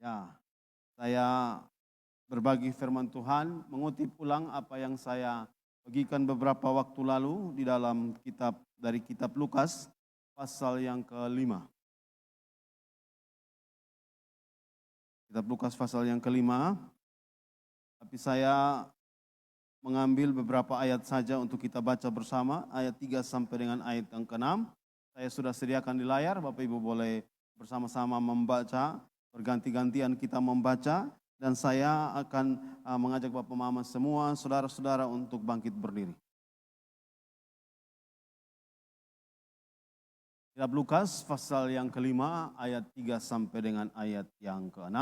Ya, saya berbagi firman Tuhan, mengutip ulang apa yang saya bagikan beberapa waktu lalu di dalam kitab Lukas pasal yang kelima. Kitab Lukas pasal yang kelima, tapi saya mengambil beberapa ayat saja untuk kita baca bersama, ayat 3 sampai dengan ayat yang ke-6. Saya sudah sediakan di layar, Bapak Ibu boleh bersama-sama membaca, berganti-gantian kita membaca, dan saya akan mengajak Bapak Mama semua, saudara-saudara untuk bangkit berdiri. Kitab Lukas pasal yang kelima, ayat 3 sampai dengan ayat yang ke-6.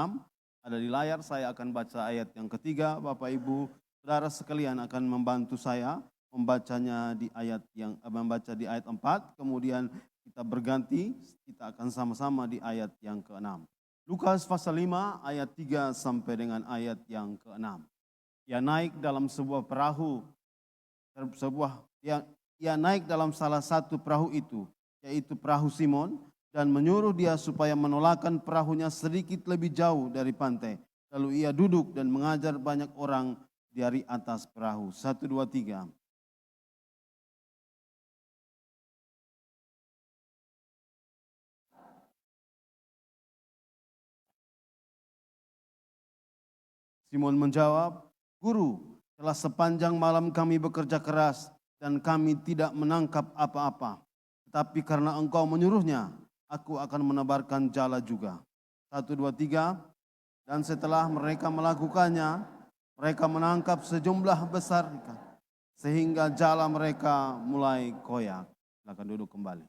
Ada di layar, saya akan baca ayat yang ketiga, Bapak Ibu, saudara sekalian akan membantu saya membaca di ayat 4, kemudian kita berganti, kita akan sama-sama di ayat yang ke-6. Lukas pasal 5 ayat 3 sampai dengan ayat yang ke-6. Ia naik dalam sebuah perahu, ia naik dalam salah satu perahu itu, yaitu perahu Simon, dan menyuruh dia supaya menolakkan perahunya sedikit lebih jauh dari pantai. Lalu ia duduk dan mengajar banyak orang dari atas perahu. 1, 2, 3. Simon menjawab, "Guru, telah sepanjang malam kami bekerja keras dan kami tidak menangkap apa-apa. Tetapi karena Engkau menyuruhnya, aku akan menebarkan jala juga." 1, 2, 3. Dan setelah mereka melakukannya, mereka menangkap sejumlah besar ikan, sehingga jala mereka mulai koyak. Silakan duduk kembali.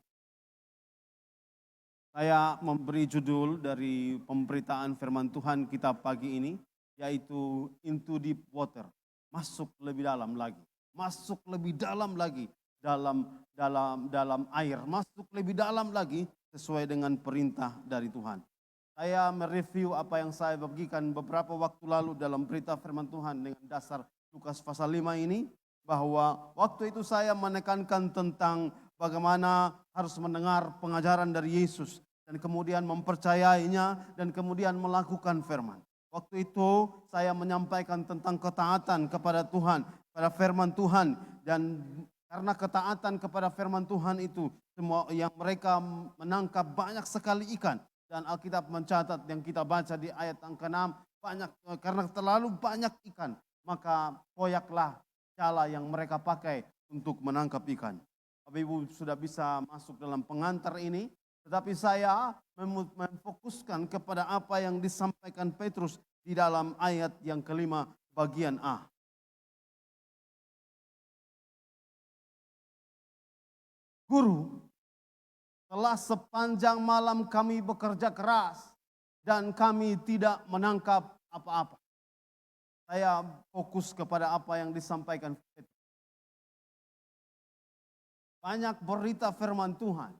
Saya memberi judul dari pemberitaan firman Tuhan kita pagi ini, yaitu Into Deep Water, masuk lebih dalam lagi, masuk lebih dalam lagi dalam air, masuk lebih dalam lagi sesuai dengan perintah dari Tuhan. Saya mereview apa yang saya bagikan beberapa waktu lalu dalam berita firman Tuhan dengan dasar Lukas pasal 5 ini, bahwa waktu itu saya menekankan tentang bagaimana harus mendengar pengajaran dari Yesus dan kemudian mempercayainya dan kemudian melakukan firman. Waktu itu saya menyampaikan tentang ketaatan kepada Tuhan, pada firman Tuhan, dan karena ketaatan kepada firman Tuhan itu, semua yang mereka menangkap banyak sekali ikan. Dan Alkitab mencatat yang kita baca di ayat yang ke-6, karena terlalu banyak ikan, maka koyaklah jala yang mereka pakai untuk menangkap ikan. Bapak Ibu sudah bisa masuk dalam pengantar ini, tetapi saya memfokuskan kepada apa yang disampaikan Petrus di dalam ayat yang kelima bagian A. Guru, telah sepanjang malam kami bekerja keras dan kami tidak menangkap apa-apa. Saya fokus kepada apa yang disampaikan Petrus. Banyak berita firman Tuhan,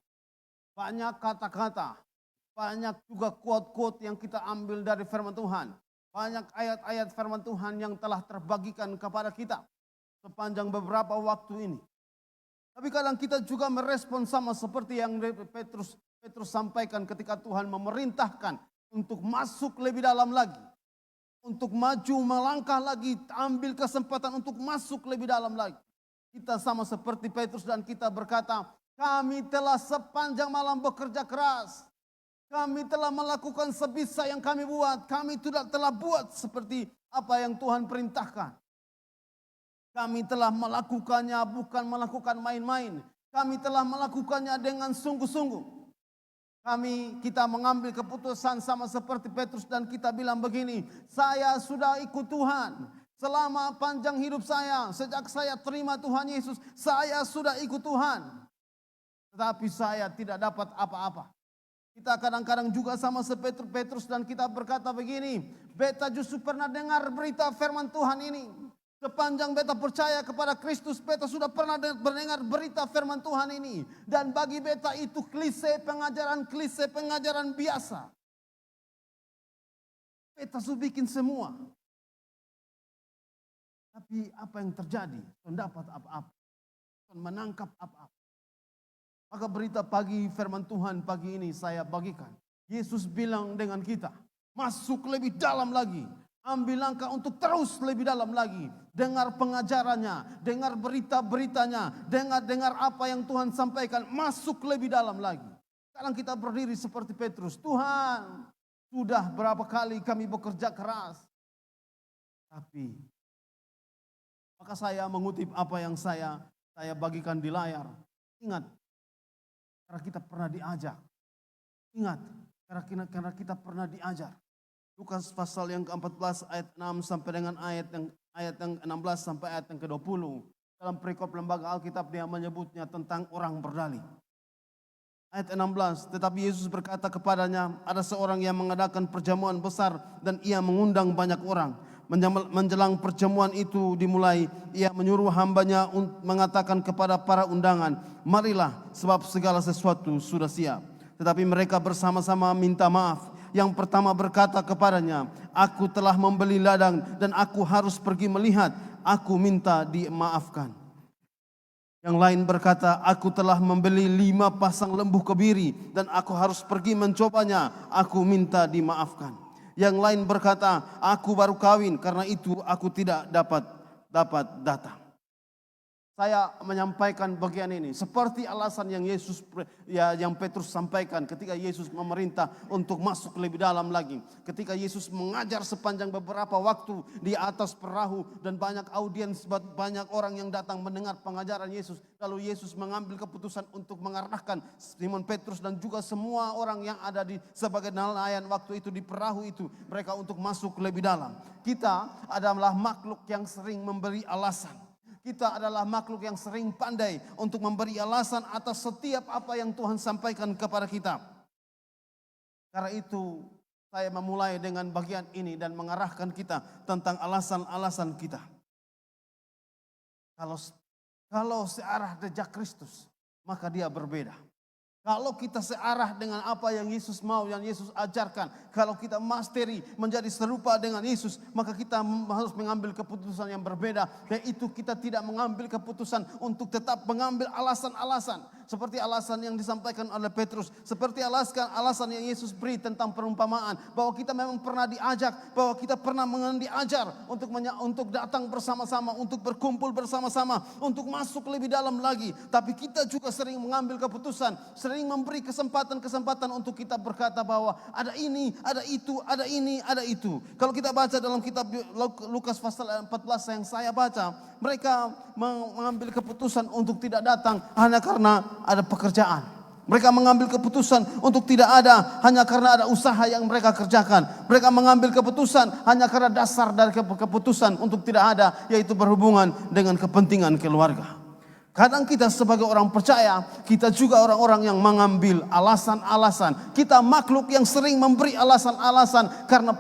banyak kata-kata, banyak juga quote-quote yang kita ambil dari firman Tuhan. Banyak ayat-ayat firman Tuhan yang telah terbagikan kepada kita sepanjang beberapa waktu ini. Tapi kadang kita juga merespon sama seperti yang Petrus sampaikan ketika Tuhan memerintahkan untuk masuk lebih dalam lagi. Untuk maju melangkah lagi, ambil kesempatan untuk masuk lebih dalam lagi. Kita sama seperti Petrus dan kita berkata, kami telah sepanjang malam bekerja keras. Kami telah melakukan sebisa yang kami buat. Kami tidak telah buat seperti apa yang Tuhan perintahkan. Kami telah melakukannya bukan melakukan main-main. Kami telah melakukannya dengan sungguh-sungguh. Kita mengambil keputusan sama seperti Petrus dan kita bilang begini, saya sudah ikut Tuhan. Selama panjang hidup saya, sejak saya terima Tuhan Yesus, saya sudah ikut Tuhan. Tetapi saya tidak dapat apa-apa. Kita kadang-kadang juga sama seperti Petrus dan kita berkata begini, beta justru pernah dengar berita firman Tuhan ini. Sepanjang beta percaya kepada Kristus, beta sudah pernah mendengar berita firman Tuhan ini. Dan bagi beta itu klise pengajaran biasa. Beta sudah bikin semua. Tapi apa yang terjadi? Mendapat apa-apa. Menangkap apa-apa. Maka berita pagi firman Tuhan pagi ini saya bagikan. Yesus bilang dengan kita, masuk lebih dalam lagi. Ambil langkah untuk terus lebih dalam lagi. Dengar pengajarannya, dengar berita-beritanya, dengar apa yang Tuhan sampaikan, masuk lebih dalam lagi. Sekarang kita berdiri seperti Petrus. Tuhan, sudah berapa kali kami bekerja keras. Tapi, maka saya mengutip apa yang saya bagikan di layar. Ingat, karena kita pernah diajar. Ingat, karena kita pernah diajar. Lukas pasal yang ke-14 ayat 6 sampai dengan ayat yang 16 sampai ayat yang ke-20. Dalam perikop lembaga Alkitab dia menyebutnya tentang orang berdalih. Ayat 16, tetapi Yesus berkata kepadanya, ada seorang yang mengadakan perjamuan besar dan ia mengundang banyak orang. Menjelang perjamuan itu dimulai, ia menyuruh hambanya mengatakan kepada para undangan, marilah sebab segala sesuatu sudah siap. Tetapi mereka bersama-sama minta maaf. Yang pertama berkata kepadanya, aku telah membeli ladang dan aku harus pergi melihat, aku minta dimaafkan. Yang lain berkata, aku telah membeli 5 pasang lembu kebiri dan aku harus pergi mencobanya, aku minta dimaafkan. Yang lain berkata, aku baru kawin, karena itu aku tidak dapat datang. Saya menyampaikan bagian ini seperti alasan yang yang Petrus sampaikan ketika Yesus memerintah untuk masuk lebih dalam lagi. Ketika Yesus mengajar sepanjang beberapa waktu di atas perahu dan banyak audiens, banyak orang yang datang mendengar pengajaran Yesus. Lalu Yesus mengambil keputusan untuk mengarahkan Simon Petrus dan juga semua orang yang ada di sebagai nelayan waktu itu di perahu itu, mereka untuk masuk lebih dalam. Kita adalah makhluk yang sering memberi alasan. Kita adalah makhluk yang sering pandai untuk memberi alasan atas setiap apa yang Tuhan sampaikan kepada kita. Karena itu saya memulai dengan bagian ini dan mengarahkan kita tentang alasan-alasan kita. Kalau searah jejak Kristus, maka dia berbeda. Kalau kita searah dengan apa yang Yesus mau, yang Yesus ajarkan. Kalau kita masteri menjadi serupa dengan Yesus, maka kita harus mengambil keputusan yang berbeda. Yaitu kita tidak mengambil keputusan untuk tetap mengambil alasan-alasan. Seperti alasan yang disampaikan oleh Petrus. Seperti alasan yang Yesus beri tentang perumpamaan. Bahwa kita memang pernah diajak, bahwa kita pernah diajar untuk datang bersama-sama, untuk berkumpul bersama-sama, untuk masuk lebih dalam lagi. Tapi kita juga sering mengambil keputusan, sering memberi kesempatan untuk kita berkata bahwa ada ini, ada itu, ada ini, ada itu. Kalau kita baca dalam kitab Lukas pasal 14 yang saya baca, mereka mengambil keputusan untuk tidak datang hanya karena ada pekerjaan. Mereka mengambil keputusan untuk tidak ada hanya karena ada usaha yang mereka kerjakan. Mereka mengambil keputusan hanya karena dasar dari keputusan untuk tidak ada, yaitu berhubungan dengan kepentingan keluarga. Kadang kita sebagai orang percaya, kita juga orang-orang yang mengambil alasan-alasan. Kita makhluk yang sering memberi alasan-alasan karena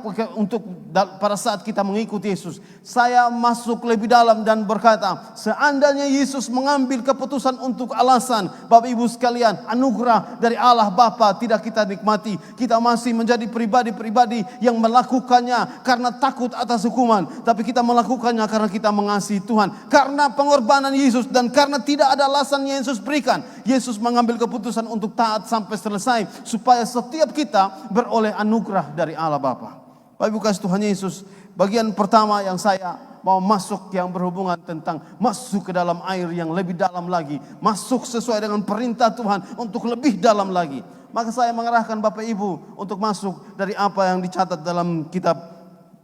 pada saat kita mengikuti Yesus. Saya masuk lebih dalam dan berkata, seandainya Yesus mengambil keputusan untuk alasan, Bapak Ibu sekalian, anugerah dari Allah Bapa tidak kita nikmati. Kita masih menjadi pribadi-pribadi yang melakukannya karena takut atas hukuman, tapi kita melakukannya karena kita mengasihi Tuhan, karena pengorbanan Yesus dan karena tidak ada alasan yang Yesus berikan. Yesus mengambil keputusan untuk taat sampai selesai supaya setiap kita beroleh anugerah dari Allah Bapa. Bapak Ibu kasih Tuhan Yesus, bagian pertama yang saya mau masuk yang berhubungan tentang masuk ke dalam air yang lebih dalam lagi, masuk sesuai dengan perintah Tuhan untuk lebih dalam lagi. Maka saya mengarahkan Bapak Ibu untuk masuk dari apa yang dicatat dalam kitab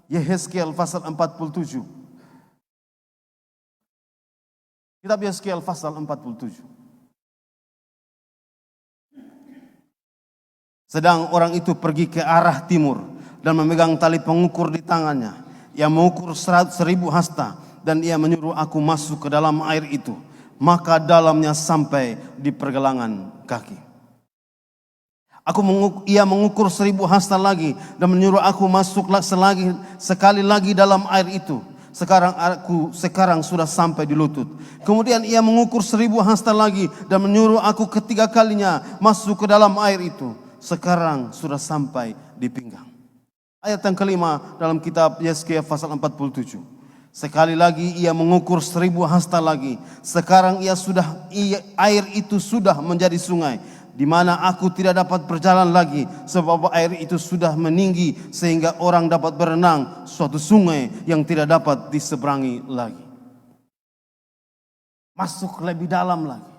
Yehezkiel pasal 47. Kitab Yehezkiel pasal 47. Sedang orang itu pergi ke arah timur dan memegang tali pengukur di tangannya. Ia mengukur 100.000 hasta dan ia menyuruh aku masuk ke dalam air itu. Maka dalamnya sampai di pergelangan kaki. Ia mengukur 1.000 hasta lagi dan menyuruh aku masuk sekali lagi dalam air itu. Sekarang sudah sampai di lutut. Kemudian ia mengukur 1.000 hasta lagi dan menyuruh aku ketiga kalinya masuk ke dalam air itu. Sekarang sudah sampai di pinggang. Ayat yang kelima dalam kitab Yehezkiel pasal 47. Sekali lagi ia mengukur 1.000 hasta lagi. Sekarang air itu sudah menjadi sungai. di mana aku tidak dapat berjalan lagi, sebab air itu sudah meninggi sehingga orang dapat berenang, suatu sungai yang tidak dapat diseberangi lagi. Masuk lebih dalam lagi.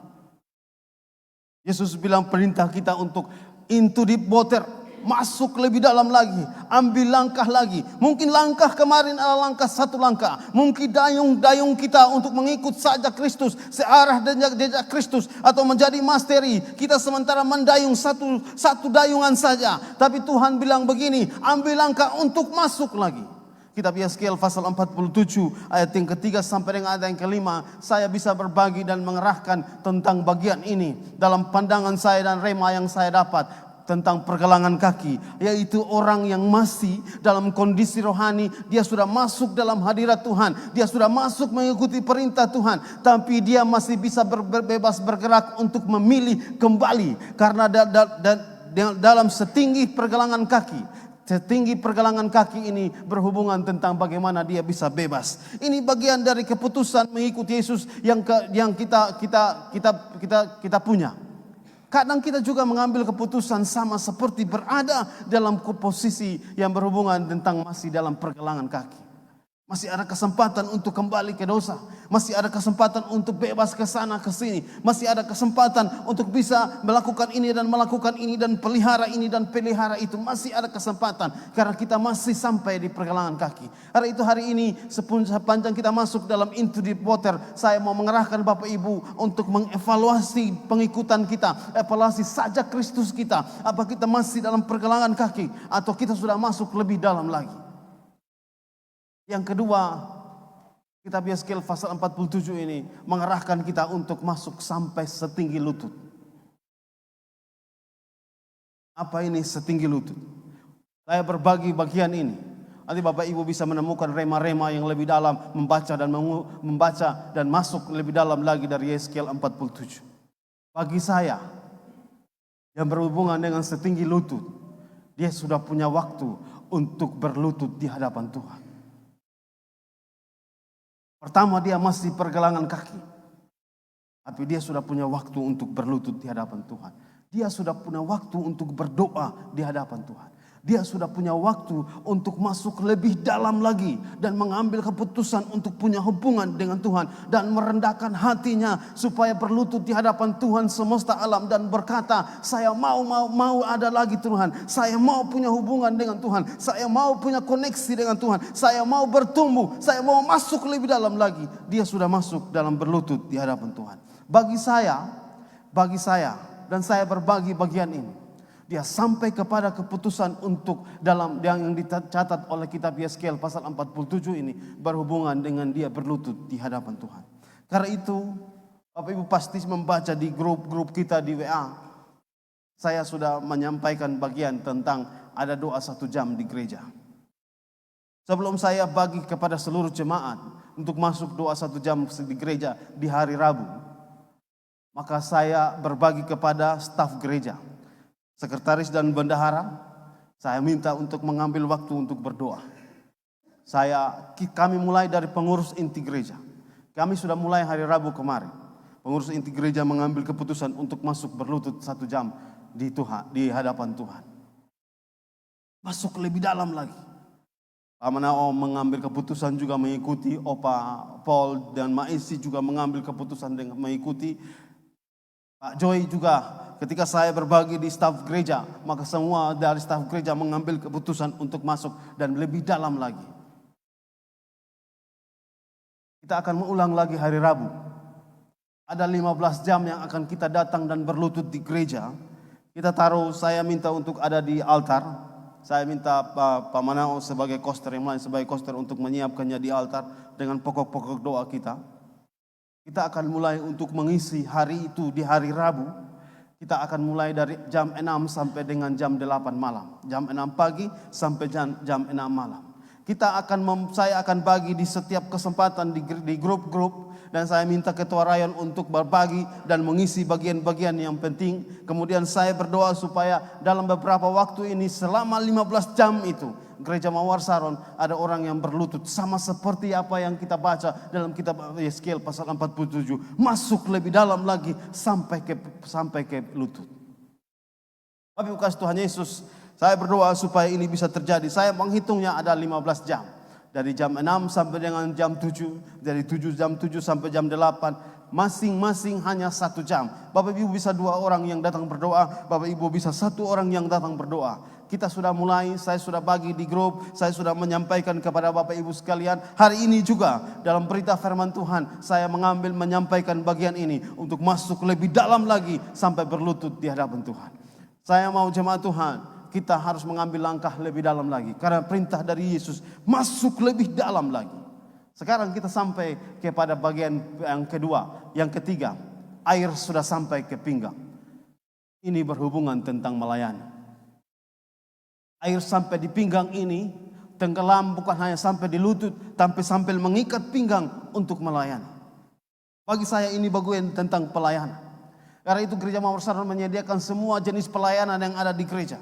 Yesus bilang perintah kita untuk into deep water, masuk lebih dalam lagi, ambil langkah lagi. Mungkin langkah kemarin adalah langkah satu langkah. Mungkin dayung kita untuk mengikut saja Kristus, searah jejak Kristus, atau menjadi masteri. Kita sementara mendayung satu dayungan saja. Tapi Tuhan bilang begini, ambil langkah untuk masuk lagi. Kitab Yeskiel pasal 47 ayat yang ketiga sampai dengan ayat yang kelima, saya bisa berbagi dan mengerahkan tentang bagian ini dalam pandangan saya dan rema yang saya dapat tentang pergelangan kaki, yaitu orang yang masih dalam kondisi rohani. Dia sudah masuk dalam hadirat Tuhan, dia sudah masuk mengikuti perintah Tuhan, tapi dia masih bisa bebas bergerak untuk memilih kembali, karena dalam setinggi pergelangan kaki ini berhubungan tentang bagaimana dia bisa bebas. Ini bagian dari keputusan mengikuti Yesus yang kita punya. Kadang kita juga mengambil keputusan sama seperti berada dalam posisi yang berhubungan tentang masih dalam pergelangan kaki. Masih ada kesempatan untuk kembali ke dosa. Masih ada kesempatan untuk bebas ke sana ke sini. Masih ada kesempatan untuk bisa melakukan ini dan pelihara ini dan pelihara itu. Masih ada kesempatan karena kita masih sampai di pergelangan kaki. Karena itu hari ini sepanjang kita masuk dalam into deep water, saya mau mengerahkan Bapak Ibu untuk mengevaluasi pengikutan kita, evaluasi saja Kristus kita. Apa kita masih dalam pergelangan kaki atau kita sudah masuk lebih dalam lagi? Yang kedua, kitab Yeskiel pasal 47 ini mengerahkan kita untuk masuk sampai setinggi lutut. Apa ini setinggi lutut? Saya berbagi bagian ini. Nanti Bapak Ibu bisa menemukan rema-rema yang lebih dalam, membaca dan masuk lebih dalam lagi dari Yeskiel 47. Bagi saya yang berhubungan dengan setinggi lutut, dia sudah punya waktu untuk berlutut di hadapan Tuhan. Pertama, dia masih pergelangan kaki, tapi dia sudah punya waktu untuk berlutut di hadapan Tuhan. Dia sudah punya waktu untuk berdoa di hadapan Tuhan. Dia sudah punya waktu untuk masuk lebih dalam lagi dan mengambil keputusan untuk punya hubungan dengan Tuhan dan merendahkan hatinya supaya berlutut di hadapan Tuhan semesta alam dan berkata, saya mau ada lagi Tuhan. Saya mau punya hubungan dengan Tuhan. Saya mau punya koneksi dengan Tuhan. Saya mau bertumbuh. Saya mau masuk lebih dalam lagi. Dia sudah masuk dalam berlutut di hadapan Tuhan. Bagi saya dan saya berbagi bagian ini. Dia sampai kepada keputusan untuk dalam yang dicatat oleh kitab Yeskiel pasal 47 ini berhubungan dengan dia berlutut di hadapan Tuhan. Karena itu Bapak Ibu pasti membaca di grup-grup kita di WA. Saya sudah menyampaikan bagian tentang ada doa 1 jam di gereja. Sebelum saya bagi kepada seluruh jemaat untuk masuk doa 1 jam di gereja di hari Rabu, maka saya berbagi kepada staf gereja. Sekretaris dan bendahara, saya minta untuk mengambil waktu untuk berdoa. Kami mulai dari pengurus inti gereja. Kami sudah mulai hari Rabu kemarin. Pengurus inti gereja mengambil keputusan untuk masuk berlutut 1 jam di hadapan Tuhan. Masuk lebih dalam lagi. Pak Manao mengambil keputusan juga mengikuti. Opa Paul dan Maisi juga mengambil keputusan dengan mengikuti. Pak Joy juga. Ketika saya berbagi di staf gereja, maka semua dari staf gereja mengambil keputusan untuk masuk dan lebih dalam lagi. Kita akan mengulang lagi hari Rabu. Ada 15 jam yang akan kita datang dan berlutut di gereja. Saya minta untuk ada di altar. Saya minta Pak Manao sebagai koster, yang lain sebagai koster untuk menyiapkannya di altar dengan pokok-pokok doa kita. Kita akan mulai untuk mengisi hari itu di hari Rabu. Kita akan mulai dari jam 6 sampai dengan jam 8 malam. Jam 6 pagi sampai jam 6 malam. Saya akan bagi di setiap kesempatan di grup-grup. Dan saya minta Ketua Rayon untuk berbagi dan mengisi bagian-bagian yang penting. Kemudian saya berdoa supaya dalam beberapa waktu ini selama 15 jam itu. Gereja Mawar Saron ada orang yang berlutut sama seperti apa yang kita baca dalam kitab Yeskiel pasal 47. Masuk lebih dalam lagi sampai ke lutut. Bapak Ibu kasih Tuhan Yesus, saya berdoa supaya ini bisa terjadi. Saya menghitungnya ada 15 jam. Dari jam 6 sampai dengan jam 7, dari jam 7 sampai jam 8, masing-masing hanya 1 jam. Bapak Ibu bisa 2 orang yang datang berdoa, Bapak Ibu bisa 1 orang yang datang berdoa. Kita sudah mulai, saya sudah bagi di grup, saya sudah menyampaikan kepada Bapak Ibu sekalian. Hari ini juga dalam berita firman Tuhan, saya menyampaikan bagian ini untuk masuk lebih dalam lagi sampai berlutut di hadapan Tuhan. Saya mau jemaat Tuhan, kita harus mengambil langkah lebih dalam lagi. Karena perintah dari Yesus masuk lebih dalam lagi. Sekarang kita sampai kepada bagian yang kedua, yang ketiga. Air sudah sampai ke pinggang. Ini berhubungan tentang melayani. Air sampai di pinggang ini, tenggelam bukan hanya sampai di lutut, tapi sampai mengikat pinggang untuk melayani. Bagi saya ini bagian tentang pelayanan. Karena itu Gereja Mawar Saron menyediakan semua jenis pelayanan yang ada di gereja.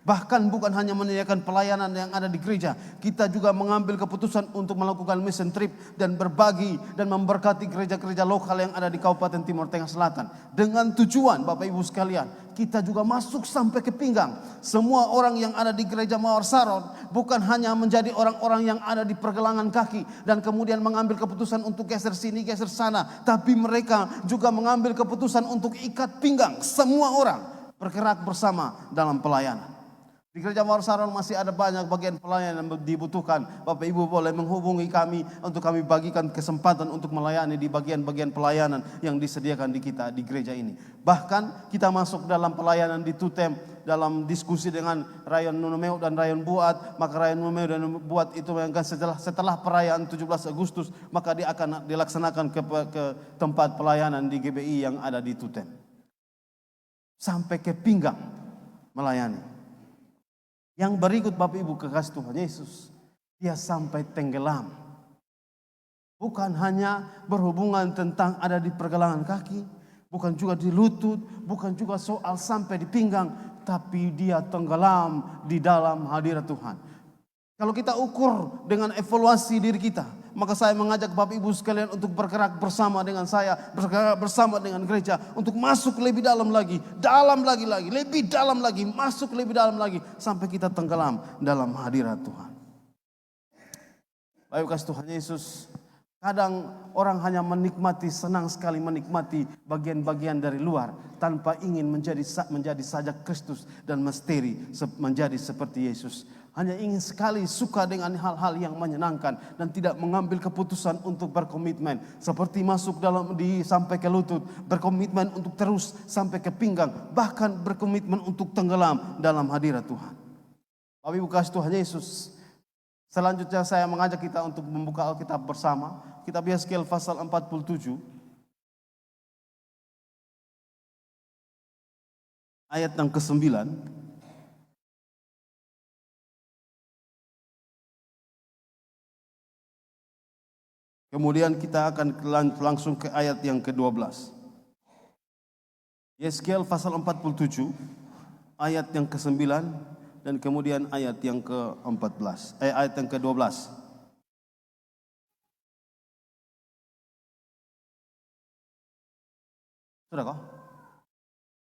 Bahkan bukan hanya menyediakan pelayanan yang ada di gereja, kita juga mengambil keputusan untuk melakukan mission trip dan berbagi dan memberkati gereja-gereja lokal yang ada di Kabupaten Timur Tengah Selatan. Dengan tujuan Bapak Ibu sekalian, kita juga masuk sampai ke pinggang. Semua orang yang ada di Gereja Mawar Saron bukan hanya menjadi orang-orang yang ada di pergelangan kaki dan kemudian mengambil keputusan untuk geser sini, geser sana, tapi mereka juga mengambil keputusan untuk ikat pinggang. Semua orang bergerak bersama dalam pelayanan. Di Gereja Mawar Saron masih ada banyak bagian pelayanan yang dibutuhkan. Bapak Ibu boleh menghubungi kami untuk kami bagikan kesempatan untuk melayani di bagian-bagian pelayanan yang disediakan di kita di gereja ini. Bahkan kita masuk dalam pelayanan di Tutem, dalam diskusi dengan Rayon Nunumeu dan Rayon Buat. Maka Rayon Nunumeu dan Buat itu yang setelah perayaan 17 Agustus, maka dia akan dilaksanakan ke tempat pelayanan di GBI yang ada di Tutem. Sampai ke pinggang melayani. Yang berikut Bapak Ibu kekasih Tuhan Yesus, dia sampai tenggelam. Bukan hanya berhubungan tentang ada di pergelangan kaki, bukan juga di lutut, bukan juga soal sampai di pinggang, tapi dia tenggelam di dalam hadirat Tuhan. Kalau kita ukur dengan evaluasi diri kita, maka saya mengajak Bapak Ibu sekalian untuk bergerak bersama dengan saya, bergerak bersama dengan gereja, untuk masuk lebih dalam lagi, lebih dalam lagi, masuk lebih dalam lagi, sampai kita tenggelam dalam hadirat Tuhan. Bapak Ibu kasih Tuhan Yesus, kadang orang hanya menikmati, senang sekali menikmati bagian-bagian dari luar, tanpa ingin menjadi sajak Kristus dan misteri menjadi seperti Yesus. Hanya ingin sekali suka dengan hal-hal yang menyenangkan dan tidak mengambil keputusan untuk berkomitmen. Seperti masuk sampai ke lutut, berkomitmen untuk terus sampai ke pinggang, bahkan berkomitmen untuk tenggelam dalam hadirat Tuhan. Bapak Ibu kasih Tuhan Yesus, selanjutnya saya mengajak kita untuk membuka Alkitab bersama. Kitab Yeskel pasal 47. Ayat yang ke-9. Kemudian kita akan langsung ke ayat yang ke-12. Yeskel pasal 47, ayat yang ke-9 dan kemudian ayat yang ke-14. Ayat yang ke-12. Sudah kok?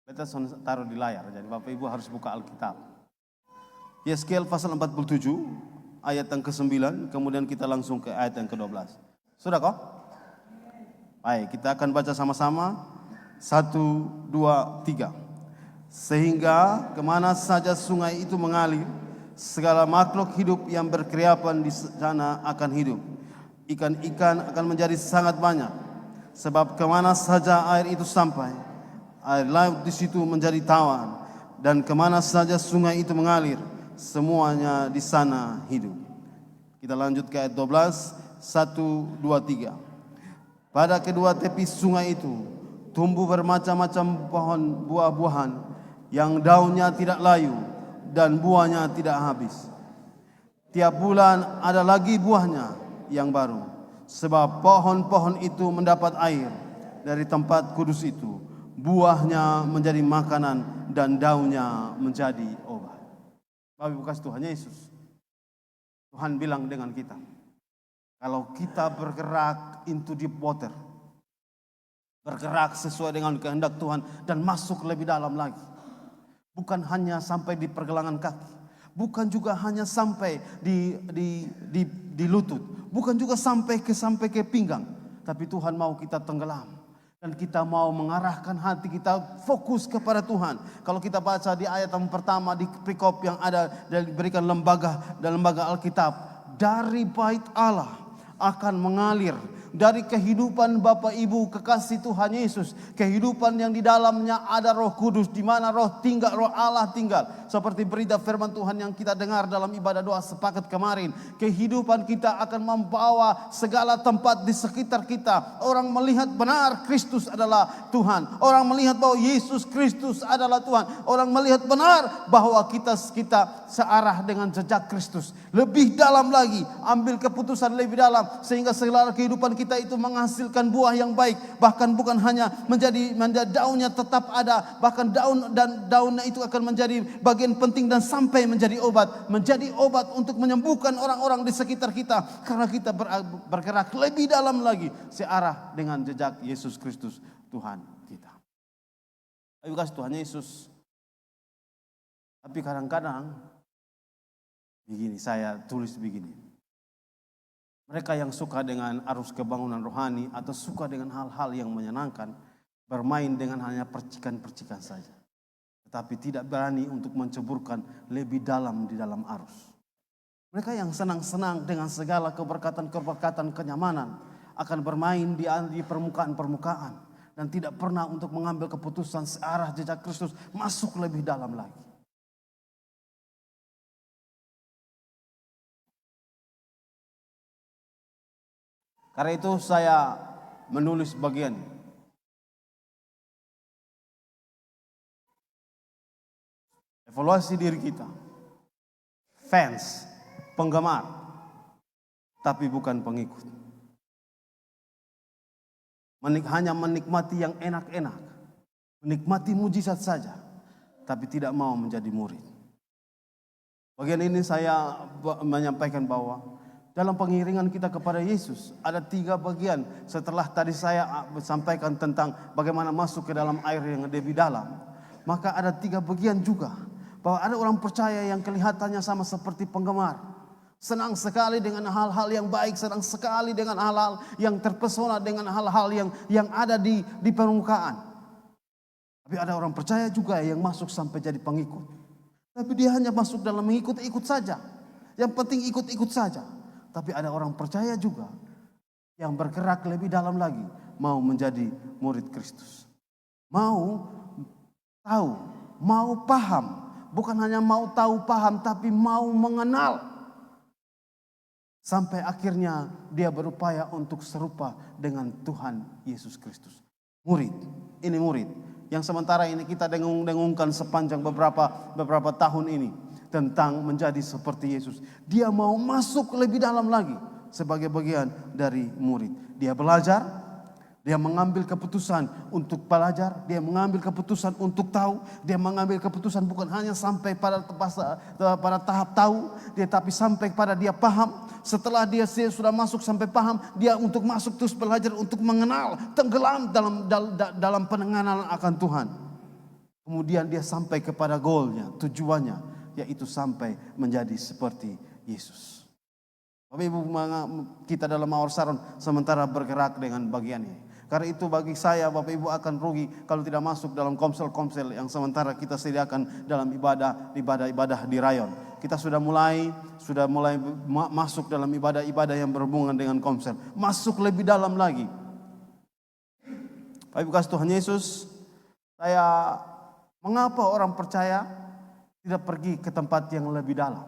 Kita taruh di layar, jadi Bapak Ibu harus buka Alkitab. Yeskel pasal 47, ayat yang ke-9, kemudian kita langsung ke ayat yang ke-12. Sudah kok? Baik, kita akan baca sama-sama. 1, 2, 3. Sehingga kemana saja sungai itu mengalir, segala makhluk hidup yang berkeriapan di sana akan hidup. Ikan-ikan akan menjadi sangat banyak. Sebab kemana saja air itu sampai, air laut di situ menjadi tawar. Dan kemana saja sungai itu mengalir, semuanya di sana hidup. Kita lanjut ke ayat 12. 1, 2, 3. Pada kedua tepi sungai itu tumbuh bermacam-macam pohon buah-buahan yang daunnya tidak layu dan buahnya tidak habis. Tiap bulan ada lagi buahnya yang baru, sebab pohon-pohon itu mendapat air dari tempat kudus itu. Buahnya menjadi makanan dan daunnya menjadi obat. Bapak Ibu kasih Tuhan Yesus, Tuhan bilang dengan kita, kalau kita bergerak into deep water, bergerak sesuai dengan kehendak Tuhan dan masuk lebih dalam lagi, bukan hanya sampai di pergelangan kaki, bukan juga hanya sampai di lutut, bukan juga sampai ke pinggang, tapi Tuhan mau kita tenggelam. Dan kita mau mengarahkan hati kita fokus kepada Tuhan. Kalau kita baca di ayat yang pertama di perikop yang ada dan diberikan lembaga Alkitab, dari bait Allah akan mengalir, dari kehidupan Bapak Ibu kekasih Tuhan Yesus, kehidupan yang di dalamnya ada Roh Kudus, di mana Roh Allah tinggal. Seperti berita firman Tuhan yang kita dengar dalam ibadah doa sepakat kemarin, kehidupan kita akan membawa segala tempat di sekitar kita. Orang melihat benar Kristus adalah Tuhan. Orang melihat bahwa Yesus Kristus adalah Tuhan. Orang melihat benar bahwa kita searah dengan jejak Kristus. Lebih dalam lagi, ambil keputusan lebih dalam sehingga segala kehidupan kita itu menghasilkan buah yang baik. Bahkan bukan hanya menjadi daunnya tetap ada, bahkan daunnya itu akan menjadi bagian penting dan sampai menjadi obat untuk menyembuhkan orang-orang di sekitar kita, karena kita bergerak lebih dalam lagi searah dengan jejak Yesus Kristus Tuhan kita. Ayo kasih Tuhan Yesus. Tapi kadang-kadang begini, saya tulis begini. Mereka yang suka dengan arus kebangunan rohani atau suka dengan hal-hal yang menyenangkan, bermain dengan hanya percikan-percikan saja. Tetapi tidak berani untuk menceburkan lebih dalam di dalam arus. Mereka yang senang-senang dengan segala keberkatan-keberkatan kenyamanan akan bermain di permukaan-permukaan dan tidak pernah untuk mengambil keputusan searah jejak Kristus masuk lebih dalam lagi. Karena itu saya menulis bagian evaluasi diri kita. Fans, penggemar, tapi bukan pengikut. Hanya menikmati yang enak-enak, menikmati mujizat saja, tapi tidak mau menjadi murid. Bagian ini saya menyampaikan bahwa dalam pengiringan kita kepada Yesus ada 3 bagian. Setelah tadi saya sampaikan tentang bagaimana masuk ke dalam air yang lebih dalam, maka ada 3 bagian juga. Bahwa ada orang percaya yang kelihatannya sama seperti penggemar, senang sekali dengan hal-hal yang baik, senang sekali dengan hal-hal yang terpesona dengan hal-hal yang ada di permukaan. Tapi ada orang percaya juga yang masuk sampai jadi pengikut. Tapi dia hanya masuk dalam mengikut-ikut saja. Yang penting ikut-ikut saja. Tapi ada orang percaya juga yang bergerak lebih dalam lagi, mau menjadi murid Kristus. Mau tahu, mau paham. Bukan hanya mau tahu paham, tapi mau mengenal. Sampai akhirnya dia berupaya untuk serupa dengan Tuhan Yesus Kristus. Murid, ini murid. Yang sementara ini kita dengung-dengungkan sepanjang beberapa tahun ini. Tentang menjadi seperti Yesus. Dia mau masuk lebih dalam lagi sebagai bagian dari murid. Dia belajar, dia mengambil keputusan untuk belajar, dia mengambil keputusan untuk tahu, dia mengambil keputusan bukan hanya sampai pada tahap tahu, tapi sampai pada dia paham. Setelah dia sudah masuk sampai paham, dia untuk masuk terus belajar untuk mengenal, tenggelam dalam pengenalan akan Tuhan. Kemudian dia sampai kepada goalnya, tujuannya, yaitu sampai menjadi seperti Yesus. Bapak Ibu, kita dalam Mawar Saron sementara bergerak dengan bagian ini. Karena itu bagi saya, Bapak Ibu akan rugi kalau tidak masuk dalam komsel-komsel yang sementara kita sediakan dalam ibadah di rayon. Kita sudah mulai masuk dalam ibadah-ibadah yang berhubungan dengan komsel. Masuk lebih dalam lagi. Bapak Ibu kasih Tuhan Yesus, mengapa orang percaya tidak pergi ke tempat yang lebih dalam?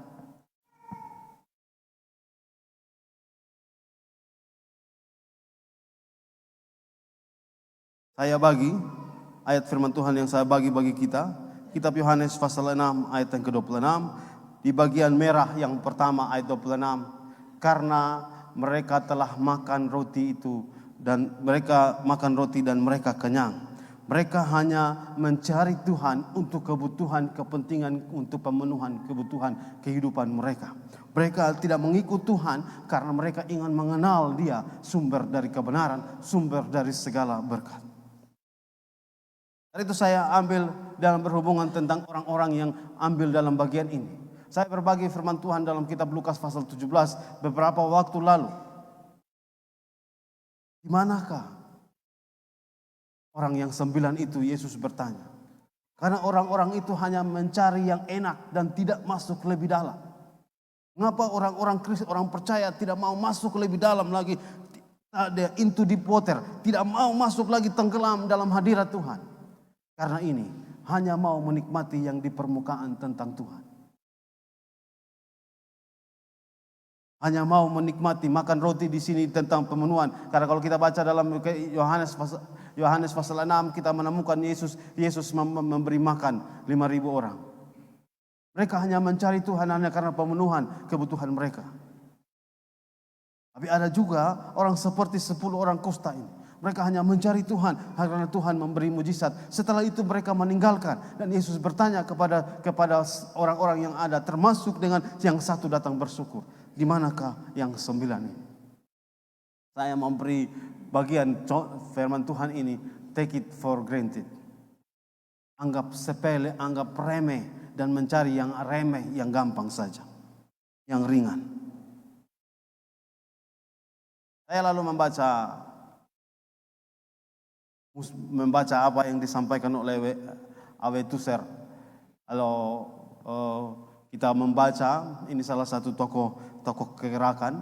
Saya bagi ayat firman Tuhan yang saya bagi kita. Kitab Yohanes pasal 6 ayat yang ke-26. Di bagian merah yang pertama ayat 26. Karena mereka telah makan roti itu dan mereka makan roti dan mereka kenyang. Mereka hanya mencari Tuhan untuk kebutuhan, kepentingan, untuk pemenuhan kebutuhan kehidupan mereka. Mereka tidak mengikut Tuhan karena mereka ingin mengenal Dia, sumber dari kebenaran, sumber dari segala berkat. Dari itu saya ambil dalam berhubungan tentang orang-orang yang ambil dalam bagian ini. Saya berbagi firman Tuhan dalam kitab Lukas pasal 17 beberapa waktu lalu. Di manakah orang yang 9 itu? Yesus bertanya. Karena orang-orang itu hanya mencari yang enak dan tidak masuk lebih dalam. Mengapa orang-orang Kristen, orang percaya tidak mau masuk lebih dalam lagi, into deep water, tidak mau masuk lagi tenggelam dalam hadirat Tuhan? Karena ini hanya mau menikmati yang di permukaan tentang Tuhan. Hanya mau menikmati makan roti di sini tentang pemenuhan. Karena kalau kita baca dalam Yohanes pasal 6, kita menemukan Yesus memberi makan 5.000 orang. Mereka hanya mencari Tuhan hanya karena pemenuhan kebutuhan mereka. Tapi ada juga orang seperti 10 orang kusta ini. Mereka hanya mencari Tuhan karena Tuhan memberi mujizat. Setelah itu mereka meninggalkan. Dan Yesus bertanya kepada orang-orang yang ada, termasuk dengan yang satu datang bersyukur. Di manakah yang 9 ini? Saya memberi bagian firman Tuhan ini, take it for granted. Anggap sepele, anggap remeh, dan mencari yang remeh, yang gampang saja, yang ringan. Saya lalu membaca apa yang disampaikan oleh Awe Tuser. Kalau kita membaca, ini salah satu tokoh kegerakan.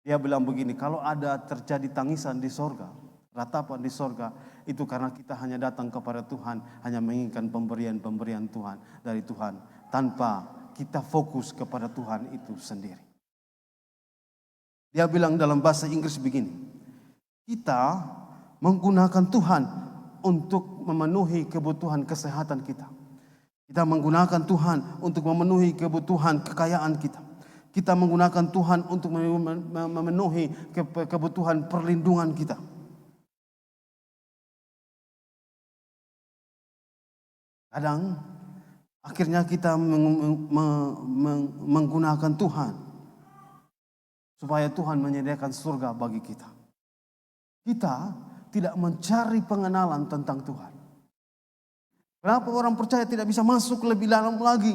Dia bilang begini, kalau ada terjadi tangisan di sorga, ratapan di sorga, itu karena kita hanya datang kepada Tuhan, hanya menginginkan pemberian Tuhan dari Tuhan, tanpa kita fokus kepada Tuhan itu sendiri. Dia bilang dalam bahasa Inggris begini, kita menggunakan Tuhan untuk memenuhi kebutuhan kesehatan kita. Kita menggunakan Tuhan untuk memenuhi kebutuhan kekayaan kita. Kita menggunakan Tuhan untuk memenuhi kebutuhan perlindungan kita. Kadang akhirnya kita menggunakan Tuhan supaya Tuhan menyediakan surga bagi kita. Kita tidak mencari pengenalan tentang Tuhan. Kenapa orang percaya tidak bisa masuk lebih dalam lagi?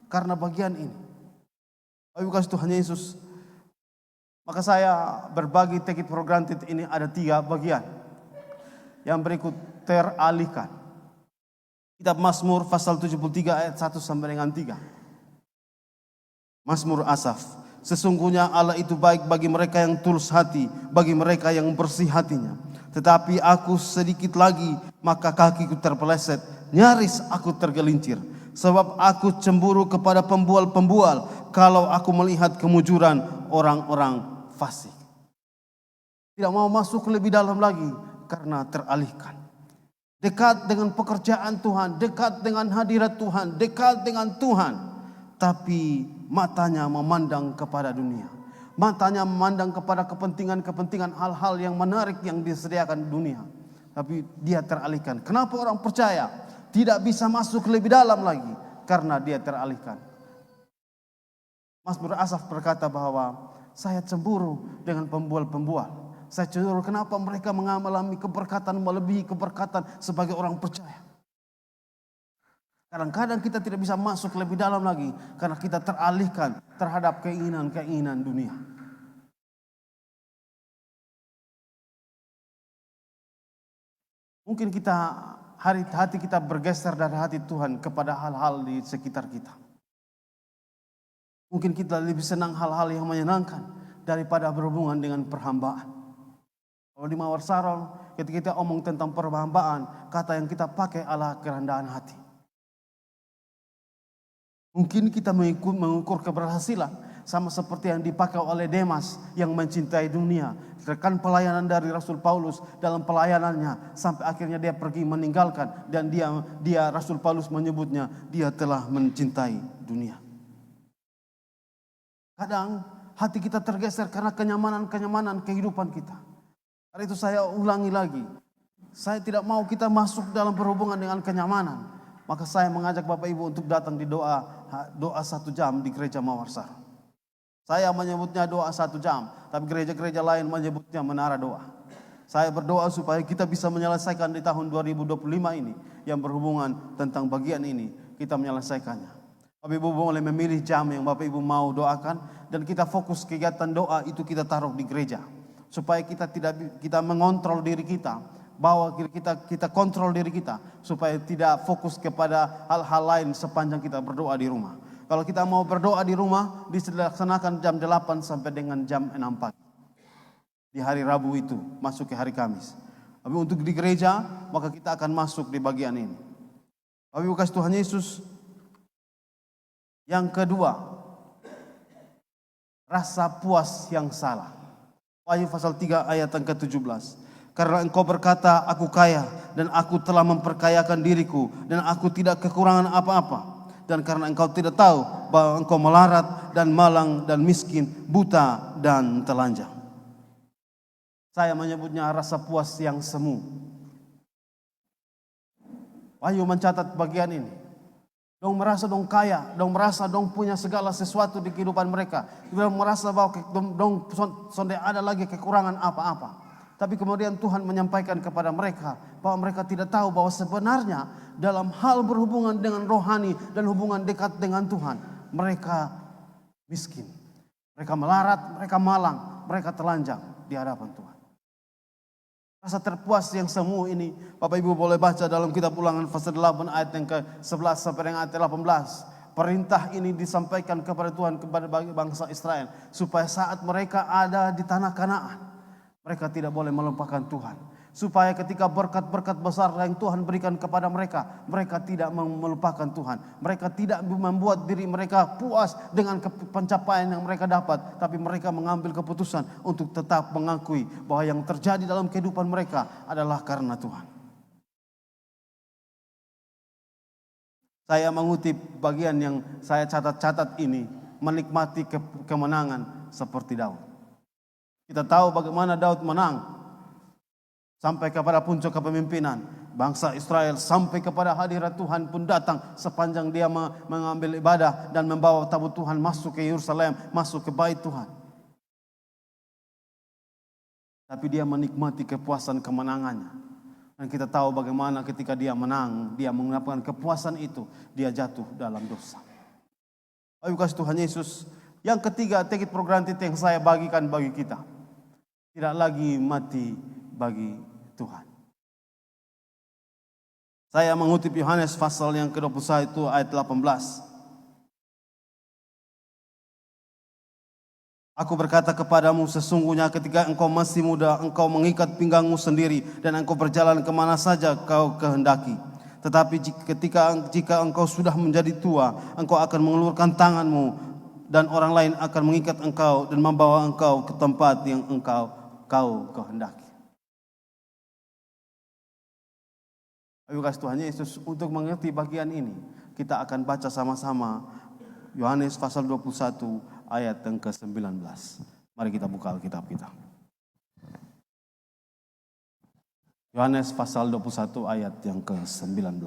Karena bagian ini. Bapak Ibu kasih Tuhan Yesus. Maka saya berbagi take it for granted ini ada 3 bagian. Yang berikut, teralihkan. Kitab Mazmur pasal 73 ayat 1 sampai dengan 3. Mazmur Asaf. Sesungguhnya Allah itu baik bagi mereka yang tulus hati, bagi mereka yang bersih hatinya. Tetapi aku sedikit lagi, maka kakiku terpeleset, nyaris aku tergelincir. Sebab aku cemburu kepada pembual-pembual, kalau aku melihat kemujuran orang-orang fasik. Tidak mau masuk lebih dalam lagi karena teralihkan. Dekat dengan pekerjaan Tuhan, dekat dengan hadirat Tuhan, dekat dengan Tuhan. Tapi matanya memandang kepada dunia. Matanya memandang kepada kepentingan-kepentingan hal-hal yang menarik yang disediakan dunia. Tapi dia teralihkan. Kenapa orang percaya tidak bisa masuk lebih dalam lagi? Karena dia teralihkan. Mazmur Asaf berkata bahwa saya cemburu dengan pembual-pembual. Saya cemburu kenapa mereka mengalami keberkatan melebihi keberkatan sebagai orang percaya. Kadang-kadang kita tidak bisa masuk lebih dalam lagi karena kita teralihkan terhadap keinginan-keinginan dunia. Mungkin hati kita bergeser dari hati Tuhan kepada hal-hal di sekitar kita. Mungkin kita lebih senang hal-hal yang menyenangkan daripada berhubungan dengan perhambaan. Kalau di Mawar Sarong, ketika kita omong tentang perhambaan, kata yang kita pakai adalah kerendahan hati. Mungkin kita mengukur keberhasilan sama seperti yang dipakai oleh Demas yang mencintai dunia. Rekan pelayanan dari Rasul Paulus dalam pelayanannya sampai akhirnya dia pergi meninggalkan, dan dia Rasul Paulus menyebutnya dia telah mencintai dunia. Kadang hati kita tergeser karena kenyamanan kehidupan kita. Karena itu saya ulangi lagi, saya tidak mau kita masuk dalam berhubungan dengan kenyamanan. Maka saya mengajak Bapak Ibu untuk datang di doa 1 jam di gereja Mawar Sarong. Saya menyebutnya doa 1 jam, tapi gereja-gereja lain menyebutnya menara doa. Saya berdoa supaya kita bisa menyelesaikan di tahun 2025 ini yang berhubungan tentang bagian ini, kita menyelesaikannya. Bapak Ibu boleh memilih jam yang Bapak Ibu mau doakan, dan kita fokus kegiatan doa itu kita taruh di gereja. Supaya kita mengontrol diri kita, bahwa kita kontrol diri kita, supaya tidak fokus kepada hal-hal lain sepanjang kita berdoa di rumah. Kalau kita mau berdoa di rumah, dilaksanakan jam 8 sampai dengan jam 6 pagi. Di hari Rabu itu, masuk ke hari Kamis. Tapi untuk di gereja, maka kita akan masuk di bagian ini. Bapak Ibu kasih Tuhan Yesus. Yang kedua, rasa puas yang salah. Wahyu pasal 3 ayat yang ke-17. Karena engkau berkata, aku kaya dan aku telah memperkayakan diriku dan aku tidak kekurangan apa-apa. Dan karena engkau tidak tahu bahwa engkau melarat dan malang dan miskin, buta dan telanjang. Saya menyebutnya rasa puas yang semu. Wahyu mencatat bagian ini. Dong merasa dong kaya, dong merasa dong punya segala sesuatu di kehidupan mereka. Dong merasa bahwa dong sonde ada lagi kekurangan apa-apa. Tapi kemudian Tuhan menyampaikan kepada mereka bahwa mereka tidak tahu bahwa sebenarnya dalam hal berhubungan dengan rohani dan hubungan dekat dengan Tuhan, mereka miskin. Mereka melarat, mereka malang, mereka telanjang di hadapan Tuhan. Rasa terpuas yang semu ini, Bapak Ibu boleh baca dalam kitab Ulangan pasal 8 ayat yang ke-11 sampai dengan ayat 18. Perintah ini disampaikan kepada Tuhan kepada bangsa Israel, supaya saat mereka ada di tanah Kanaan, mereka tidak boleh melupakan Tuhan. Supaya ketika berkat-berkat besar yang Tuhan berikan kepada mereka, mereka tidak melupakan Tuhan. Mereka tidak membuat diri mereka puas dengan pencapaian yang mereka dapat, tapi mereka mengambil keputusan untuk tetap mengakui bahwa yang terjadi dalam kehidupan mereka adalah karena Tuhan. Saya mengutip bagian yang saya catat-catat ini, menikmati kemenangan seperti Daud. Kita tahu bagaimana Daud menang sampai kepada puncak kepemimpinan. Bangsa Israel sampai kepada hadirat Tuhan pun datang sepanjang dia mengambil ibadah dan membawa tabut Tuhan masuk ke Yerusalem, masuk ke bait Tuhan. Tapi dia menikmati kepuasan kemenangannya. Dan kita tahu bagaimana ketika dia menang, dia mendapatkan kepuasan itu, dia jatuh dalam dosa. Ayo kasih Tuhan Yesus. Yang ketiga, take it for granted yang saya bagikan bagi kita. Tidak lagi mati bagi Tuhan. Saya mengutip Yohanes pasal yang ke-21 ayat 18. Aku berkata kepadamu, sesungguhnya ketika engkau masih muda, engkau mengikat pinggangmu sendiri dan engkau berjalan kemana saja kau kehendaki. Tetapi jika engkau sudah menjadi tua, engkau akan mengeluarkan tanganmu dan orang lain akan mengikat engkau dan membawa engkau ke tempat yang kau kehendaki. Ayo kasih Tuhan Yesus, untuk mengerti bagian ini, kita akan baca sama-sama Yohanes pasal 21 ayat yang ke-19. Mari kita buka Alkitab kita. Yohanes pasal 21 ayat yang ke-19.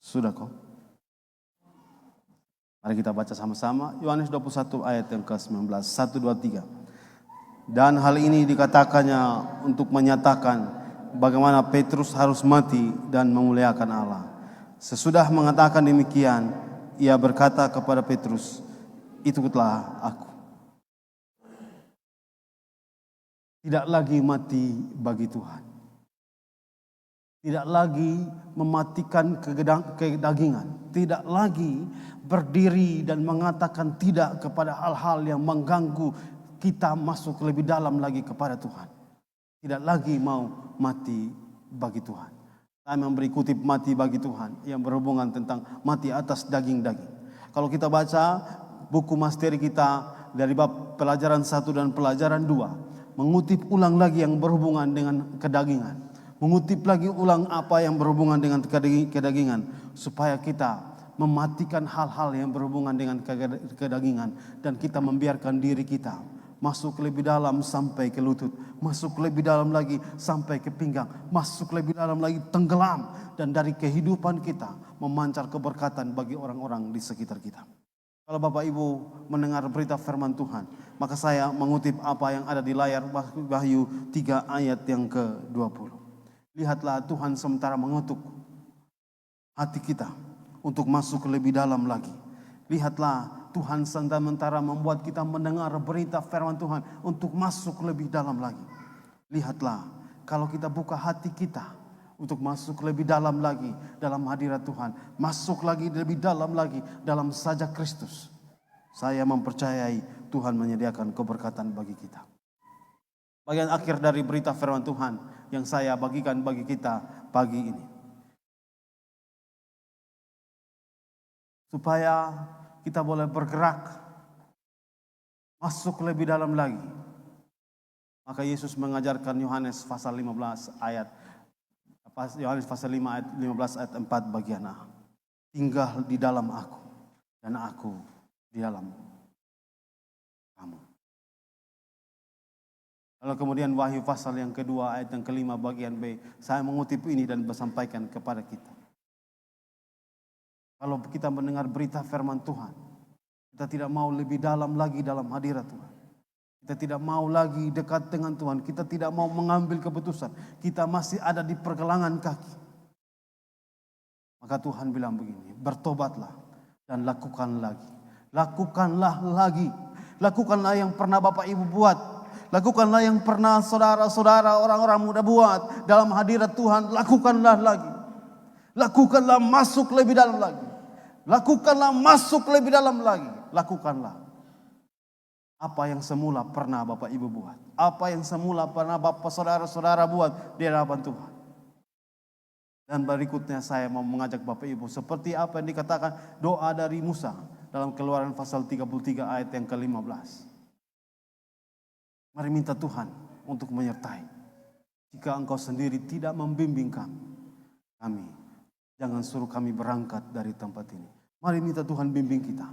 Sudah kok? Mari kita baca sama-sama Yohanes 21 ayat yang ke-19. 1, 2, 3. Dan hal ini dikatakannya untuk menyatakan bagaimana Petrus harus mati dan memuliakan Allah. Sesudah mengatakan demikian, ia berkata kepada Petrus, ikutlah aku. Tidak lagi mati bagi Tuhan. Tidak lagi mematikan kedagingan. Tidak lagi berdiri dan mengatakan tidak kepada hal-hal yang mengganggu kita masuk lebih dalam lagi kepada Tuhan. Tidak lagi mau mati bagi Tuhan. Saya memberi kutip mati bagi Tuhan yang berhubungan tentang mati atas daging-daging. Kalau kita baca buku masteri kita dari bab pelajaran 1 dan pelajaran 2, mengutip ulang lagi yang berhubungan dengan kedagingan. Mengutip lagi ulang apa yang berhubungan dengan kedagingan, supaya kita mematikan hal-hal yang berhubungan dengan kedagingan, dan kita membiarkan diri kita masuk lebih dalam sampai ke lutut, masuk lebih dalam lagi sampai ke pinggang, masuk lebih dalam lagi tenggelam, dan dari kehidupan kita memancar keberkatan bagi orang-orang di sekitar kita. Kalau Bapak Ibu mendengar berita firman Tuhan, maka saya mengutip apa yang ada di layar Wahyu 3 ayat yang ke-20. Lihatlah Tuhan sementara mengutuk hati kita untuk masuk lebih dalam lagi. Lihatlah Tuhan sementara membuat kita mendengar berita firman Tuhan untuk masuk lebih dalam lagi. Lihatlah kalau kita buka hati kita untuk masuk lebih dalam lagi dalam hadirat Tuhan. Masuk lagi lebih dalam lagi dalam sajak Kristus. Saya mempercayai Tuhan menyediakan keberkatan bagi kita. Bagian akhir dari berita firman Tuhan yang saya bagikan bagi kita pagi ini. Supaya kita boleh bergerak masuk lebih dalam lagi. Maka Yesus mengajarkan Yohanes pasal 15 ayat Yohanes pasal 5 ayat 15 ayat 4 bagian A. Tinggal di dalam aku dan aku di dalam kamu. Lalu kemudian Wahyu pasal yang kedua ayat yang kelima bagian B. Saya mengutip ini dan bersampaikan kepada kita. Kalau kita mendengar berita firman Tuhan, kita tidak mau lebih dalam lagi dalam hadirat Tuhan. Kita tidak mau lagi dekat dengan Tuhan. Kita tidak mau mengambil keputusan. Kita masih ada di pergelangan kaki. Maka Tuhan bilang begini, bertobatlah dan lakukan lagi. Lakukanlah lagi. Lakukanlah yang pernah Bapak Ibu buat. Lakukanlah yang pernah saudara-saudara orang-orang muda buat. Dalam hadirat Tuhan, lakukanlah lagi. Lakukanlah masuk lebih dalam lagi. Lakukanlah masuk lebih dalam lagi. Lakukanlah. Apa yang semula pernah Bapak Ibu buat. Apa yang semula pernah Bapak saudara-saudara buat di hadapan Tuhan. Dan berikutnya saya mau mengajak Bapak Ibu. Seperti apa yang dikatakan doa dari Musa. Dalam Keluaran pasal 33 ayat yang ke-15. Mari minta Tuhan untuk menyertai. Jika engkau sendiri tidak membimbing kami. Jangan suruh kami berangkat dari tempat ini. Mari minta Tuhan bimbing kita.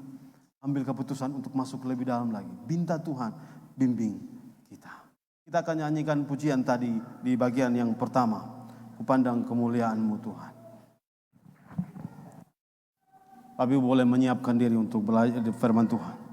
Ambil keputusan untuk masuk lebih dalam lagi. Minta Tuhan bimbing kita. Kita akan nyanyikan pujian tadi di bagian yang pertama. Kupandang kemuliaan-Mu Tuhan. Tapi boleh menyiapkan diri untuk belajar firman Tuhan.